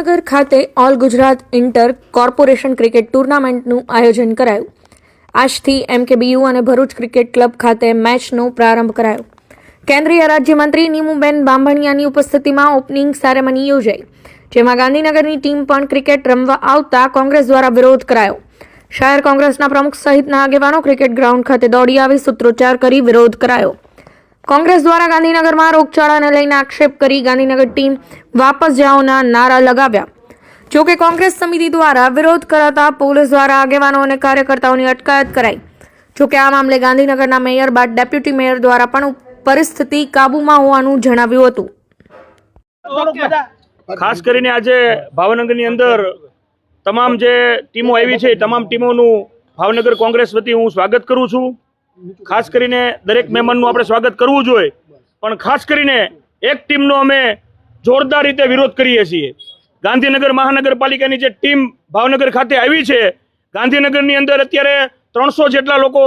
ગાંધીનગર ખાતે all Gujarat inter corporation cricket ટુર્નામેન્ટનું આયોજન કરાયું। આજથી એમકેબીયુ અને ભરૂચ ક્રિકેટ ક્લબ ખાતે મેચનો પ્રારંભ કરાયો। કેન્દ્રીય રાજ્યમંત્રી નીમુબેન બાંભણિયાની ઉપસ્થિતિમાં ઓપનિંગ સેરેમની યોજાઈ, જેમાં ગાંધીનગરની ટીમ પણ ક્રિકેટ રમવા આવતા કોંગ્રેસ દ્વારા વિરોધ કરાયો। શહેર કોંગ્રેસના પ્રમુખ સહિતના આગેવાનો ક્રિકેટ ગ્રાઉન્ડ ખાતે દોડી આવી સૂત્રોચ્ચાર કરી વિરોધ કરાયો। કોંગ્રેસ દ્વારા ગાંધીનગરમાં રોગચાળાને લઈને આક્ષેપ કરી ગાંધીનગર ટીમ વાપસ જાઓના નારા લગાવ્યા। જોકે કોંગ્રેસ સમિતિ દ્વારા વિરોધ કરાતા પોલીસ દ્વારા આગેવાનો અને કાર્યકર્તાઓની અટકાયત કરાઈ। જોકે આ મામલે ગાંધીનગરના મેયર બાદ ડેપ્યુટી મેયર દ્વારા પણ પરિસ્થિતિ કાબૂમાં હોવાનું જણાવ્યું હતું। ખાસ કરીને આજે ભાવનગરની અંદર તમામ જે ટીમો આવી છે તમામ ટીમોનું ભાવનગર કોંગ્રેસ વતી હું સ્વાગત કરું છું। ખાસ કરીને દરેક મહેમાનનું આપણે સ્વાગત કરવું જોઈએ, પણ ખાસ કરીને એક ટીમનો અમે જોરદાર રીતે વિરોધ કરીએ છીએ। ગાંધીનગર મહાનગરપાલિકાની જે ટીમ ભાવનગર ખાતે આવી છે, ગાંધીનગરની અંદર અત્યારે 300 જેટલા લોકો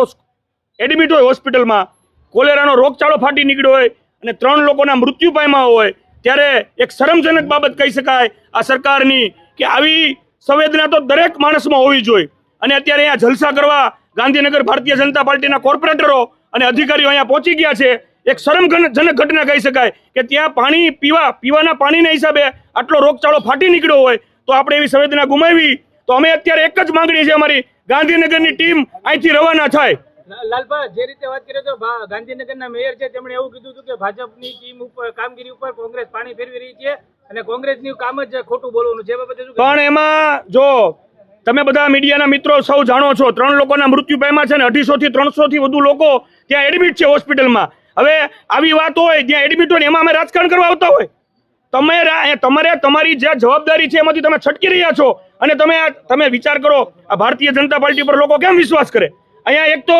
એડમિટ હોય હોસ્પિટલમાં, કોલેરાનો રોગચાળો ફાટી નીકળ્યો હોય અને 3 લોકોના મૃત્યુ પામ્યા હોય, ત્યારે એક શરમજનક બાબત કહી શકાય આ સરકારની કે આવી સંવેદના તો દરેક માણસમાં હોવી જોઈએ। અને અત્યારે અહીંયા જલસા કરવા ગાંધીનગર ભારતીય જનતા પાર્ટીના કોર્પોરેટરો અને અધિકારીઓ અહીંયા પહોંચી ગયા છે। એક શરમજનક ઘટના કહી શકાય કે ત્યાં પાણી પીવાના પાણીના હિસાબે આટલો રોગચાળો ફાટી નીકળ્યો હોય તો આપણે એવી સંવેદના ગુમાવી। તો અમે અત્યારે એક જ માંગણી છે અમારી, ગાંધીનગરની ટીમ અહીંથી રવાના થાય। લાલભા, જે રીતે વાત કરીએ તો ગાંધીનગરના મેયર છે તેમણે એવું કીધું હતું કે ભાજપની ટીમ ઉપર કામગીરી ઉપર કોંગ્રેસ પાણી ફેરવી રહી છે અને કોંગ્રેસનું કામ જ ખોટું બોલવાનું છે। પણ એમાં જો તમે બધા મીડિયાના મિત્રો સૌ જાણો છો, 3 લોકોના મૃત્યુ પામ્યા છે અને 250 થી 300 થી વધુ લોકો ત્યાં એડમિટ છે હોસ્પિટલમાં। હવે આવી વાત હોય ત્યાં એડમિટ હોય એમાં અમે રાજકારણ કરવા આવતા હોય? તમારે તમારી જે જવાબદારી છે એમાંથી તમે છટકી રહ્યા છો અને તમે વિચાર કરો આ ભારતીય જનતા પાર્ટી પર લોકો કેમ વિશ્વાસ કરે? અહીંયા એક તો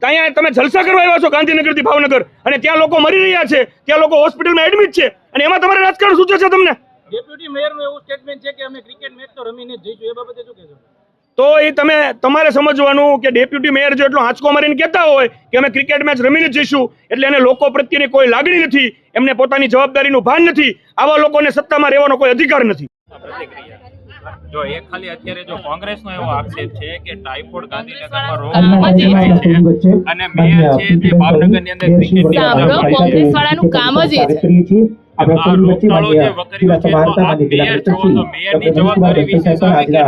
અહીંયા તમે જલસા કરવા આવ્યા છો ગાંધીનગરથી ભાવનગર અને ત્યાં લોકો મરી રહ્યા છે, ત્યાં લોકો હોસ્પિટલમાં એડમિટ છે અને એમાં તમારે રાજકારણ સૂચે છે તમને? ડેપ્યુટી મેયરનું એવું સ્ટેટમેન્ટ છે કે અમે ક્રિકેટ મેચ તો રમીને જ જઈશું, એ બાબતે શું કહેશો? તો એ તમારે સમજવાનું કે ડેપ્યુટી મેયર જો એટલો આંચકો મારીને કહેતા હોય કે અમે ક્રિકેટ મેચ રમીને જ જઈશું એટલે એને લોકો પ્રત્યેની કોઈ લાગણી નથી, એમને પોતાની જવાબદારીનું ભાન નથી, આવા લોકોને સત્તામાં રહેવાનો કોઈ અધિકાર નથી। જો એક ખાલી અત્યારે જો કોંગ્રેસનો એવો આક્ષેપ છે કે ટાઇફોઇડ ગાંધીનગરમાં રોગ ફેલાય છે અને મેયર છે તે ભાવનગરની અંદર ક્રિકેટ કોંગ્રેસ વાળાનું કામ જ એ છે। રોગચાળો જે વકર્યો છે તો આ મેયર છો તો મેયરની જવાબદારી વિશે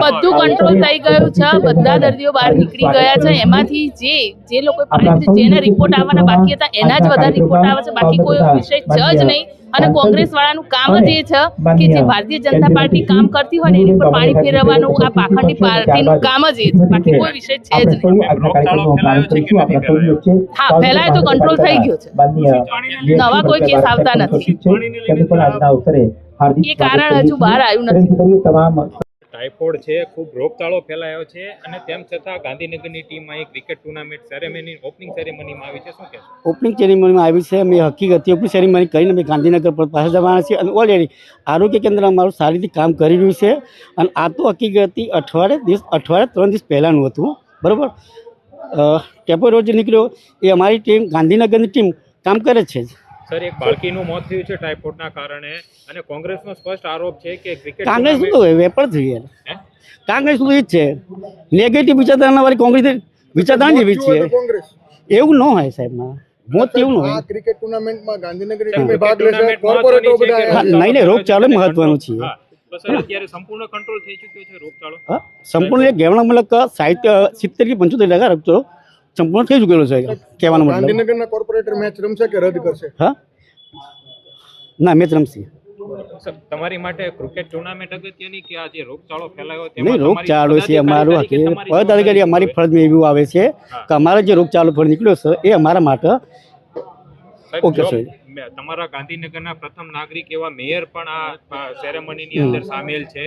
બધું કંટ્રોલ થઈ ગયું છે, બધા દર્દીઓ બહાર નીકળી ગયા છે। એમાંથી જે લોકો જેને રિપોર્ટ આવવાના બાકી હતા એના જ વધારે રિપોર્ટ આવે છે, બાકી કોઈ વિષય છે જ નહીં। અને કોંગ્રેસ વાળાનું કામ જ એ છે કે જે ભારતીય જનતા પાર્ટી કામ કરતી હોય ને એની પર પાણી ફેરવવાનું આ પાખંડી પાર્ટીનું કામ જ એ છે, બાકી કોઈ વિષય છે જ નહીં। રોગચાળો ફેલાયો છે કે નથી ફેલાયો? હા, ફેલાય તો કંટ્રોલ થઈ ગયો છે, નવા કોઈ કેસ આવતા નથી, એ કારણ હજુ બહાર આવ્યું નથી। ટાઇફોઇડ છે, ખૂબ રોગચાળો ફેલાયો છે અને તેમ છતાં ગાંધીનગરની ટીમ અહીં ક્રિકેટ ટુર્નામેન્ટ સેરેમની ઓપનિંગ સેરેમનીમાં આવી છે, શું કહેશો? ઓપનિંગ સેરેમનીમાં આવી છે, અમે હકીકત ઓપનિંગ સેરેમની કરીને અમે ગાંધીનગર પર પાછા જવાના છીએ અને ઓલરેડી આરોગ્ય કેન્દ્ર અમારું સારી રીતે કામ કરી રહ્યું છે। અને આ તો હકીકતથી અઠવાડિયે 3 દિવસ પહેલાંનું હતું, બરાબર? ટેપો રોજ નીકળ્યો એ અમારી ટીમ ગાંધીનગરની ટીમ કામ કરે છે। સર, એક બાળકીનું મોત થયું છે ટાઇફોઇડના કારણે અને કોંગ્રેસનો સ્પષ્ટ આરોપ છે કે ક્રિકેટ કાંગ્રેસનું તો વેપર થયું યાર, કાંગ્રેસનું એ જ છે, નેગેટિવ વિચારધારણા વાળી કોંગ્રેસ વિચારધારા જેવી છે, એવું ન હોય સાહેબ, મોત એવું ન હોય। ક્રિકેટ ટુર્નામેન્ટમાં ગાંધીનગરની ટીમે ભાગ લેશે, કોર્પોરેટરો બધા નહીં રોગચાળો મહત્વનું છે। અત્યારે સંપૂર્ણ કંટ્રોલ થઈ ચૂક્યો છે રોગચાળો, સંપૂર્ણ કહેવાનો મતલબ 70 થી 75% રોગચાળો સંપૂર્ણ થઈ ચૂકેલો છે કહેવાનો મતલબ। ગાંધીનગરના કોર્પોરેટર મેચ રમશે કે રદ કરશે? હા, ના, મેચ રમશે। તમારી માટે ક્રિકેટ ટુર્નામેન્ટ અગત્યની કે આ જે રોગચાળો ફેલાયો નહીં, રોગચાળો છે અમારો પદાધિકારી અમારી ફરજમાં એવું આવે છે કે અમારો જે રોગચાળો ફળ નીકળ્યો છે એ અમારા માટે ઓકે છે। તમારા ગાંધીનગરના પ્રથમ નાગરિક એવા મેયર પણ આ સેરેમનીની અંદર સામેલ છે,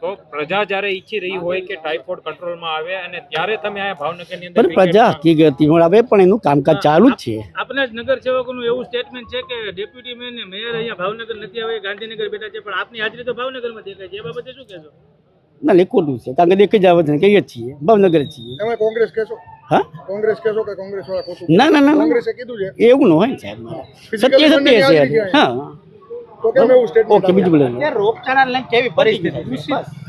તો પ્રજા જ્યારે ઈચ્છી રહી હોય કે ટાઇફોઇડ કંટ્રોલમાં આવે અને ત્યારે તમે આ ભાવનગરની અંદર પ્રજા હકીકતી આવે પણ એનું કામકાજ ચાલુ જ છે। આપના જ નગર સેવકોનું એવું સ્ટેટમેન્ટ છે કે ડેપ્યુટી મેયર અહીંયા ભાવનગર નથી આવે, ગાંધીનગર બેઠા છે, પણ આપની હાજરી તો ભાવનગરમાં દેખાય છે, એ બાબતે શું કહેશો? ના, ખોટું છે, કારણ કે દેખી જ આવે છે, કહીએ છીએ ભાવનગર છીએ। તમે કોંગ્રેસ કહેશો? હા, કોંગ્રેસ કહેશો કે કોંગ્રેસ વાળા ખોટું? ના, કોંગ્રેસે કીધું છે એવું ન હોય સાહેબ, સત્ય છે। હા, તો કેમ એવું સ્ટેટમેન્ટ ઓકે બીજું બોલે રોગચાળા લઈને કેવી પરિસ્થિતિ